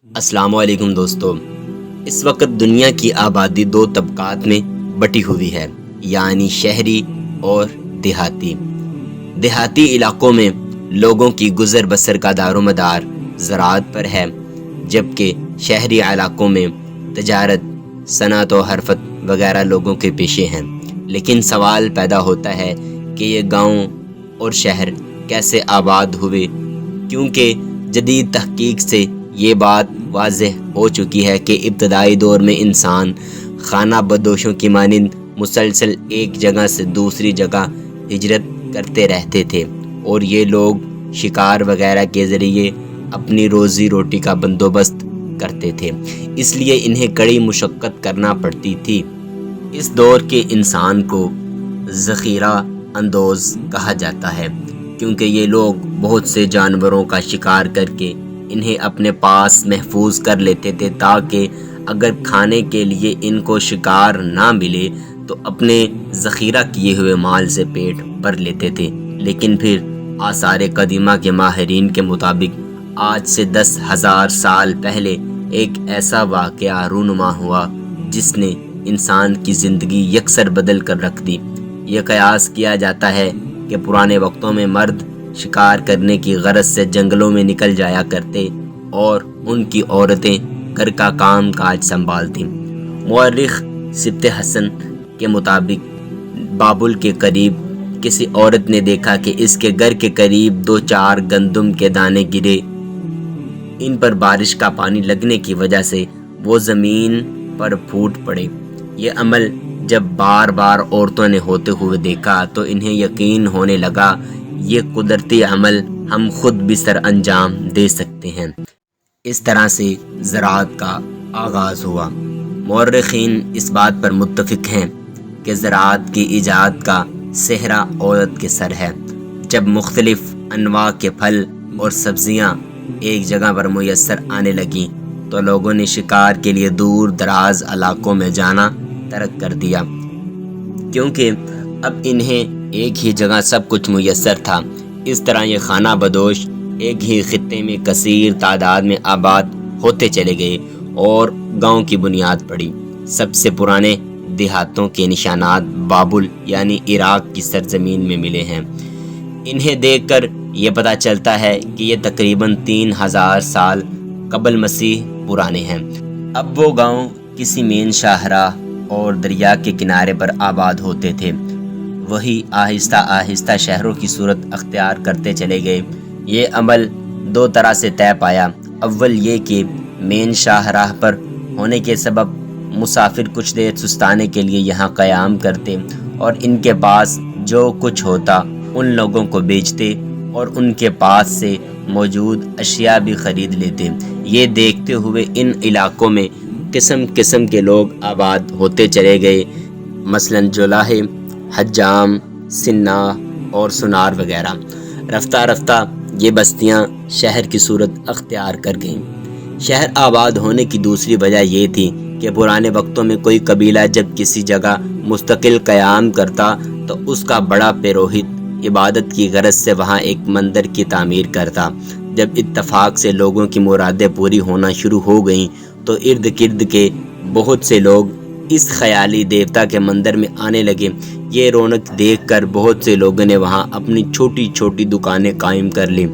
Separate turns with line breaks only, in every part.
السلام علیکم دوستو، اس وقت دنیا کی آبادی دو طبقات میں بٹی ہوئی ہے، یعنی شہری اور دیہاتی۔ دیہاتی علاقوں میں لوگوں کی گزر بسر کا دار و مدار زراعت پر ہے، جبکہ شہری علاقوں میں تجارت، صنعت و حرفت وغیرہ لوگوں کے پیشے ہیں۔ لیکن سوال پیدا ہوتا ہے کہ یہ گاؤں اور شہر کیسے آباد ہوئے، کیونکہ جدید تحقیق سے یہ بات واضح ہو چکی ہے کہ ابتدائی دور میں انسان خانہ بدوشوں کی مانند مسلسل ایک جگہ سے دوسری جگہ ہجرت کرتے رہتے تھے، اور یہ لوگ شکار وغیرہ کے ذریعے اپنی روزی روٹی کا بندوبست کرتے تھے، اس لیے انہیں کڑی مشقت کرنا پڑتی تھی۔ اس دور کے انسان کو ذخیرہ اندوز کہا جاتا ہے، کیونکہ یہ لوگ بہت سے جانوروں کا شکار کر کے انہیں اپنے پاس محفوظ کر لیتے تھے، تاکہ اگر کھانے کے لیے ان کو شکار نہ ملے تو اپنے ذخیرہ کیے ہوئے مال سے پیٹ بھر لیتے تھے۔ لیکن پھر آثار قدیمہ کے ماہرین کے مطابق آج سے 10,000 سال پہلے ایک ایسا واقعہ رونما ہوا جس نے انسان کی زندگی یکسر بدل کر رکھ دی۔ یہ قیاس کیا جاتا ہے کہ پرانے وقتوں میں مرد شکار کرنے کی غرض سے جنگلوں میں نکل جایا کرتے اور ان کی عورتیں گھر کا کام کاج سنبھالتیں۔ مورخ سبط حسن کے مطابق بابل کے قریب کسی عورت نے دیکھا کہ اس کے گھر کے قریب 2-4 گندم کے دانے گرے۔ ان پر بارش کا پانی لگنے کی وجہ سے وہ زمین پر پھوٹ پڑے۔ یہ عمل جب بار بار عورتوں نے ہوتے ہوئے دیکھا تو انہیں یقین ہونے لگا یہ قدرتی عمل ہم خود بھی سر انجام دے سکتے ہیں۔ اس طرح سے زراعت کا آغاز ہوا۔ مورخین اس بات پر متفق ہیں کہ زراعت کی ایجاد کا سہرا عورت کے سر ہے۔ جب مختلف انواع کے پھل اور سبزیاں ایک جگہ پر میسر آنے لگیں تو لوگوں نے شکار کے لیے دور دراز علاقوں میں جانا ترک کر دیا، کیونکہ اب انہیں ایک ہی جگہ سب کچھ میسر تھا۔ اس طرح یہ خانہ بدوش ایک ہی خطے میں کثیر تعداد میں آباد ہوتے چلے گئے اور گاؤں کی بنیاد پڑی۔ سب سے پرانے دیہاتوں کے نشانات بابل یعنی عراق کی سرزمین میں ملے ہیں۔ انہیں دیکھ کر یہ پتہ چلتا ہے کہ یہ تقریباً 3,000 سال قبل مسیح پرانے ہیں۔ اب وہ گاؤں کسی مین شاہراہ اور دریا کے کنارے پر آباد ہوتے تھے، وہی آہستہ آہستہ شہروں کی صورت اختیار کرتے چلے گئے۔ یہ عمل 2 طرح سے طے پایا۔ اول یہ کہ مین شاہراہ پر ہونے کے سبب مسافر کچھ دیر سستانے کے لیے یہاں قیام کرتے اور ان کے پاس جو کچھ ہوتا ان لوگوں کو بیچتے اور ان کے پاس سے موجود اشیاء بھی خرید لیتے۔ یہ دیکھتے ہوئے ان علاقوں میں قسم قسم کے لوگ آباد ہوتے چلے گئے، مثلاً جولاہے، حجام، سناح اور سنار وغیرہ۔ رفتہ رفتہ یہ بستیاں شہر کی صورت اختیار کر گئیں۔ شہر آباد ہونے کی دوسری وجہ یہ تھی کہ پرانے وقتوں میں کوئی قبیلہ جب کسی جگہ مستقل قیام کرتا تو اس کا بڑا پیروہت عبادت کی غرض سے وہاں ایک مندر کی تعمیر کرتا۔ جب اتفاق سے لوگوں کی مرادیں پوری ہونا شروع ہو گئیں تو ارد گرد کے بہت سے لوگ اس خیالی دیوتا کے مندر میں آنے لگے۔ یہ رونق دیکھ کر بہت سے لوگوں نے وہاں اپنی چھوٹی چھوٹی دکانیں قائم کر لیں۔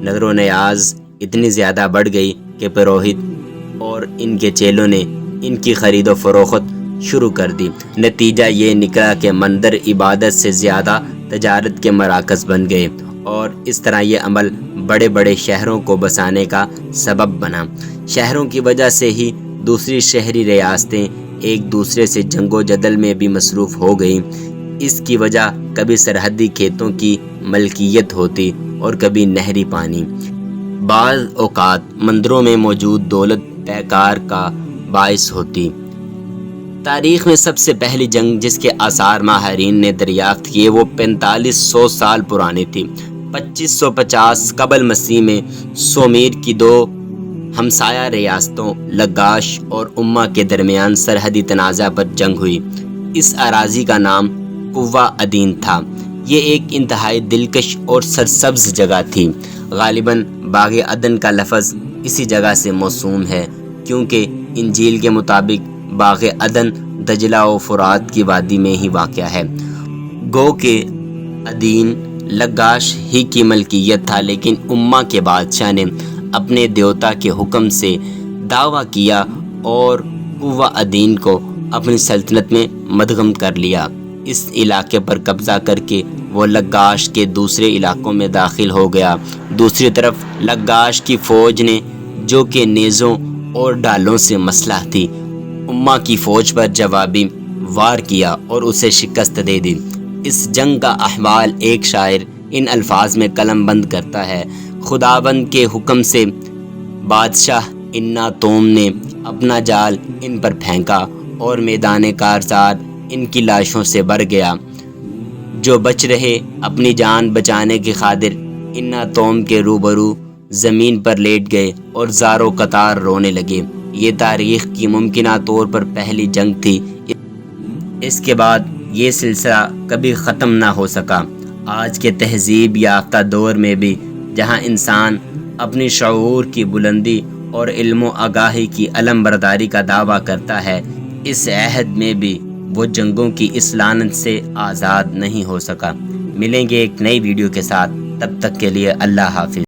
نظر و نیاز اتنی زیادہ بڑھ گئی کہ پیروہت اور ان کے چیلوں نے ان کی خرید و فروخت شروع کر دی۔ نتیجہ یہ نکلا کہ مندر عبادت سے زیادہ تجارت کے مراکز بن گئے، اور اس طرح یہ عمل بڑے بڑے شہروں کو بسانے کا سبب بنا۔ شہروں کی وجہ سے ہی دوسری شہری ریاستیں ایک دوسرے سے جنگ و جدل میں بھی مصروف ہو گئیں۔ اس کی وجہ کبھی سرحدی کھیتوں کی ملکیت ہوتی اور کبھی نہری پانی۔ بعض اوقات مندروں میں موجود دولت پیکار کا باعث ہوتی۔ تاریخ میں سب سے پہلی جنگ جس کے آثار ماہرین نے دریافت کیے وہ 4500 سال پرانی تھی۔ 2550 قبل مسیح میں سومیر کی 2 ہمسایہ ریاستوں لگاش اور امہ کے درمیان سرحدی تنازع پر جنگ ہوئی۔ اس اراضی کا نام قوہ ادین تھا۔ یہ ایک انتہائی دلکش اور سرسبز جگہ تھی۔ غالباً باغ عدن کا لفظ اسی جگہ سے موسوم ہے، کیونکہ انجیل کے مطابق باغ عدن دجلہ و فرات کی وادی میں ہی واقع ہے۔ گو کہ عدن لگاش ہی کی ملکیت تھا، لیکن امہ کے بادشاہ نے اپنے دیوتا کے حکم سے دعویٰ کیا اور قوہ عدن کو اپنی سلطنت میں مدغم کر لیا۔ اس علاقے پر قبضہ کر کے وہ لگاش کے دوسرے علاقوں میں داخل ہو گیا۔ دوسری طرف لگاش کی فوج نے، جو کہ نیزوں اور ڈالوں سے مسلح تھی، امہ کی فوج پر جوابی وار کیا اور اسے شکست دے دی۔ اس جنگ کا احوال ایک شاعر ان الفاظ میں قلم بند کرتا ہے: خداوند کے حکم سے بادشاہ اناتوم نے اپنا جال ان پر پھینکا اور میدان کارزار ان کی لاشوں سے بھر گیا۔ جو بچ رہے اپنی جان بچانے کی خاطر اناتوم کے روبرو زمین پر لیٹ گئے اور زاروں قطار رونے لگے۔ یہ تاریخ کی ممکنہ طور پر پہلی جنگ تھی۔ اس کے بعد یہ سلسلہ کبھی ختم نہ ہو سکا۔ آج کے تہذیب یافتہ دور میں بھی، جہاں انسان اپنی شعور کی بلندی اور علم و آگاہی کی علم برداری کا دعویٰ کرتا ہے، اس عہد میں بھی وہ جنگوں کی اس لعنت سے آزاد نہیں ہو سکا۔ ملیں گے ایک نئی ویڈیو کے ساتھ، تب تک کے لیے اللہ حافظ۔